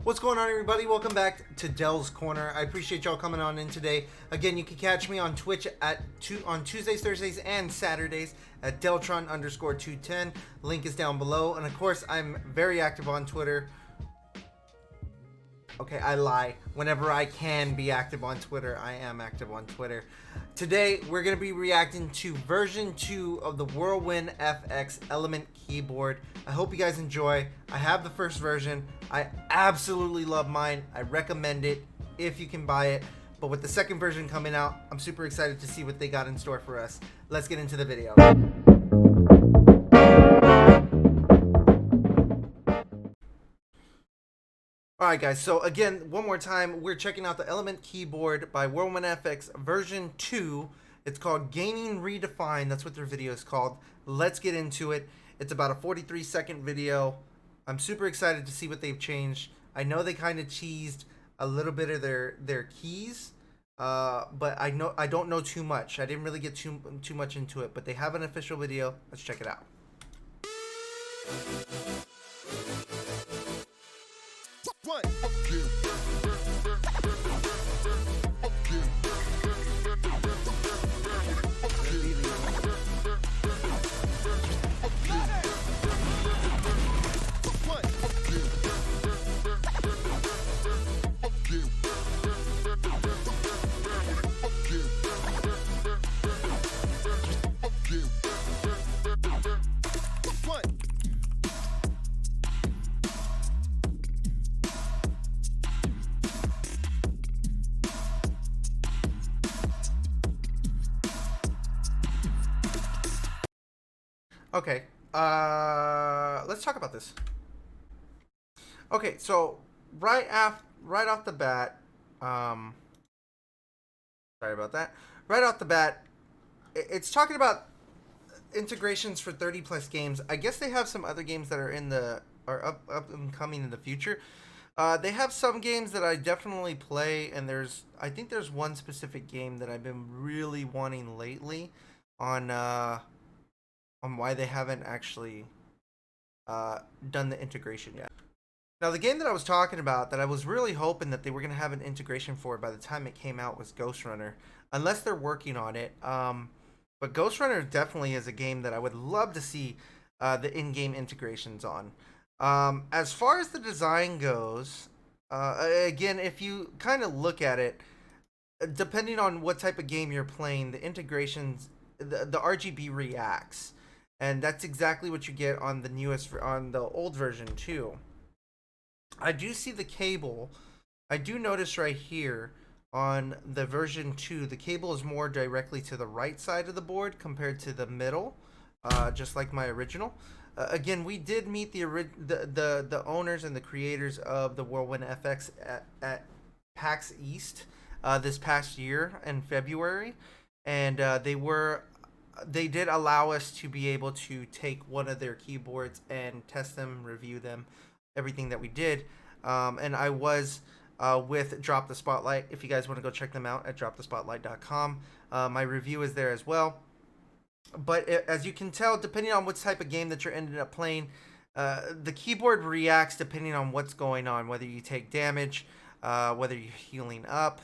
What's going on, everybody? Welcome back to Dell's Corner. I appreciate y'all coming on in today. Again, you can catch me on Twitch on Tuesdays, Thursdays, and Saturdays at Deltron_210. Link is down below. And of course, I'm very active on Twitter. Okay, I lie. Whenever I can be active on Twitter, I am active on Twitter. Today, we're going to be reacting to version 2 of the Whirlwind FX Element keyboard. I hope you guys enjoy. I have the first version. I absolutely love mine. I recommend it if you can buy it. But with the second version coming out, I'm super excited to see what they got in store for us. Let's get into the video. Alright guys, so again, one more time, we're checking out the Element keyboard by Whirlwind FX version 2. It's called Gaming Redefined. That's what their video is called. Let's get into it. It's about a 43-second video. I'm super excited to see what they've changed. I know they kind of teased a little bit of their keys, but I don't know too much. I didn't really get too much into it, but they have an official video. Let's check it out. Okay, let's talk about this. Okay, so right off the bat, sorry about that. Right off the bat, it's talking about integrations for 30+ games. I guess they have some other games that are up and coming in the future. They have some games that I definitely play, and I think there's one specific game that I've been really wanting lately on why they haven't actually done the integration yet. Now, the game that I was talking about that I was really hoping that they were going to have an integration for by the time it came out was Ghost Runner, unless they're working on it. But Ghost Runner definitely is a game that I would love to see the in-game integrations on. As far as the design goes, again, if you kind of look at it, depending on what type of game you're playing, the integrations, the RGB reacts. And that's exactly what you get on the old version too. I do see the cable. I do notice right here on the version 2, the cable is more directly to the right side of the board compared to the middle, just like my original. Again, we did meet the owners and the creators of the Whirlwind FX at PAX East this past year in February, and they did allow us to be able to take one of their keyboards and test them, review them, everything that we did. And I was with Drop the Spotlight. If you guys want to go check them out at dropthespotlight.com. My review is there as well. But as you can tell, depending on what type of game that you're ended up playing, the keyboard reacts depending on what's going on, whether you take damage, whether you're healing up,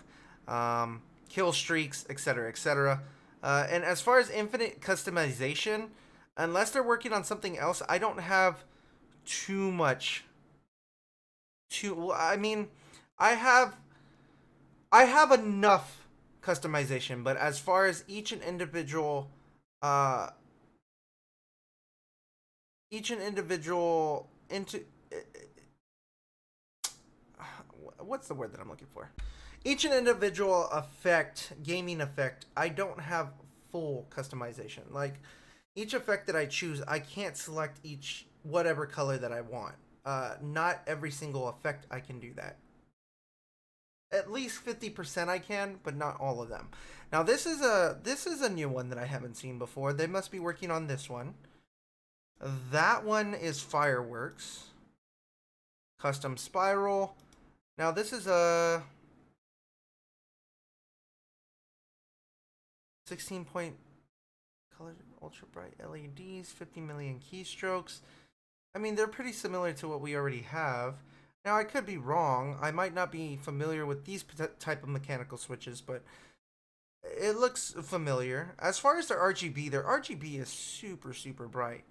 kill streaks, etc., etc. And as far as infinite customization, unless they're working on something else, I don't have too much. I mean, I have enough customization, but as far as each and individual what's the word that I'm looking for? Each and individual gaming effect, I don't have full customization. Like, each effect that I choose, I can't select whatever color that I want. Not every single effect I can do that. At least 50% I can, but not all of them. Now, this is a new one that I haven't seen before. They must be working on this one. That one is Fireworks. Custom Spiral. Now, this is a 16-point color, ultra bright LEDs, 50 million keystrokes. I mean, they're pretty similar to what we already have. Now, I could be wrong. I might not be familiar with these type of mechanical switches, but it looks familiar. As far as their RGB is super, super bright.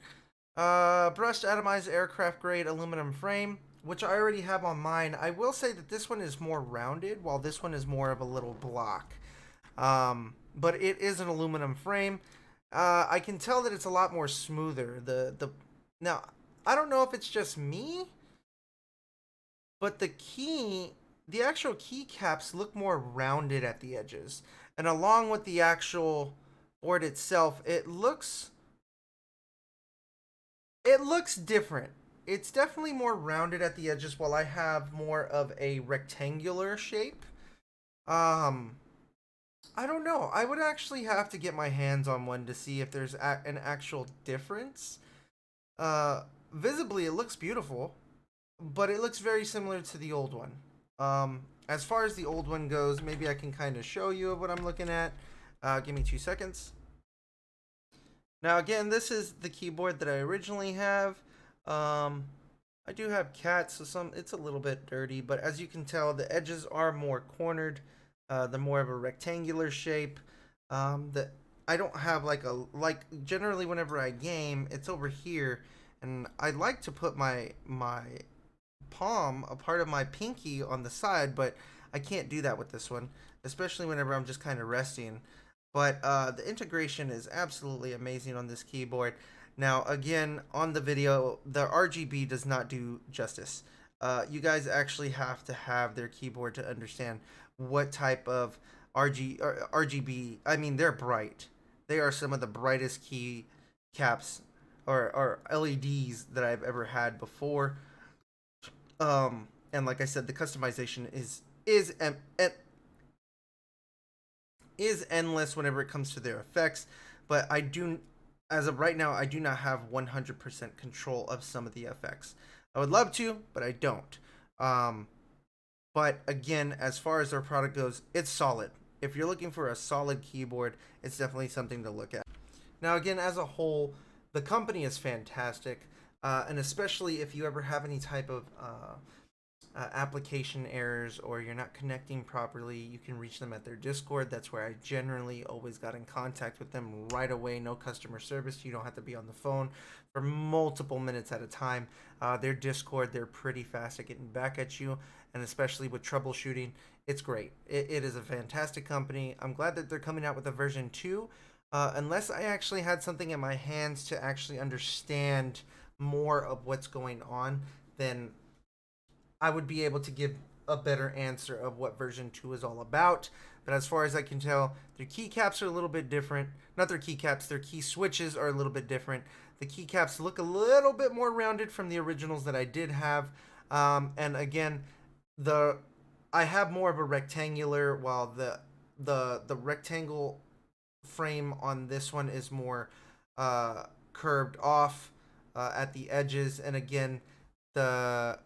Brushed atomized aircraft grade aluminum frame, which I already have on mine. I will say that this one is more rounded, while this one is more of a little block. But it is an aluminum frame. I can tell that it's a lot more smoother. Now, I don't know if it's just me, but the actual keycaps look more rounded at the edges, and along with the actual board itself, it looks different. It's definitely more rounded at the edges, while I have more of a rectangular shape. Um, I don't know. I would actually have to get my hands on one to see if there's an actual difference. Uh, Visibly, it looks beautiful, but it looks very similar to the old one. As far as the old one goes, maybe I can kind of show you what I'm looking at. Give me 2 seconds. Now, again, this is the keyboard that I originally have. Um, I do have cats, so it's a little bit dirty, but as you can tell, the edges are more cornered. They're more of a rectangular shape. The I don't have like generally whenever I game, it's over here, and I like to put my palm, a part of my pinky, on the side, but I can't do that with this one, especially whenever I'm just kind of resting. But the integration is absolutely amazing on this keyboard. Now, again, on the video, the RGB does not do justice. You guys actually have to have their keyboard to understand what type of RGB. I mean, they're bright. They are some of the brightest key caps or LEDs that I've ever had before. And like I said, the customization is endless whenever it comes to their effects. But as of right now, I do not have 100% control of some of the effects. I would love to, but I don't. Um, but again, as far as their product goes, it's solid. If you're looking for a solid keyboard, it's definitely something to look at. Now, again, as a whole, the company is fantastic, and especially if you ever have any type of application errors or you're not connecting properly, you can reach them at their Discord. That's where I generally always got in contact with them right away. No customer service. You don't have to be on the phone for multiple minutes at a time. Their Discord, they're pretty fast at getting back at you, and especially with troubleshooting, it's great. It is a fantastic company. I'm glad that they're coming out with a version 2. Unless I actually had something in my hands to actually understand more of what's going on, then I would be able to give a better answer of what version 2 is all about. But as far as I can tell, their keycaps are a little bit different. Not their keycaps, their key switches are a little bit different. The keycaps look a little bit more rounded from the originals that I did have. And again, the I have more of a rectangular, while the rectangle frame on this one is more curved off at the edges. And again, the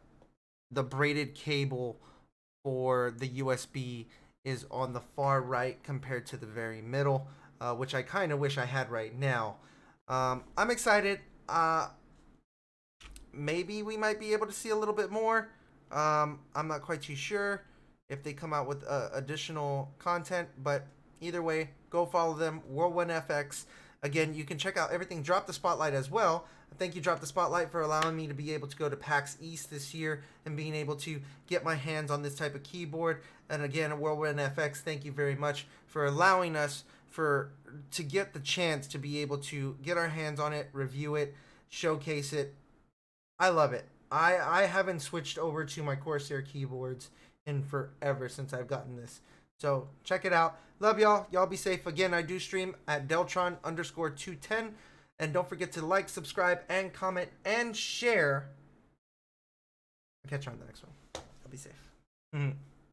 the braided cable for the USB is on the far right compared to the very middle, which I kind of wish I had right now. I'm excited. Maybe we might be able to see a little bit more. I'm not quite too sure if they come out with additional content, but either way, go follow them. Whirlwind FX. Again, you can check out everything Drop the Spotlight as well. Thank you, Drop the Spotlight, for allowing me to be able to go to PAX East this year and being able to get my hands on this type of keyboard. And again, Whirlwind FX, thank you very much for allowing us to get the chance to be able to get our hands on it, review it, showcase it. I love it. I haven't switched over to my Corsair keyboards in forever since I've gotten this. So check it out. Love y'all. Y'all be safe. Again, I do stream at Deltron_210. And don't forget to like, subscribe, and comment, and share. I'll catch you on the next one. I'll be safe. Mm-hmm.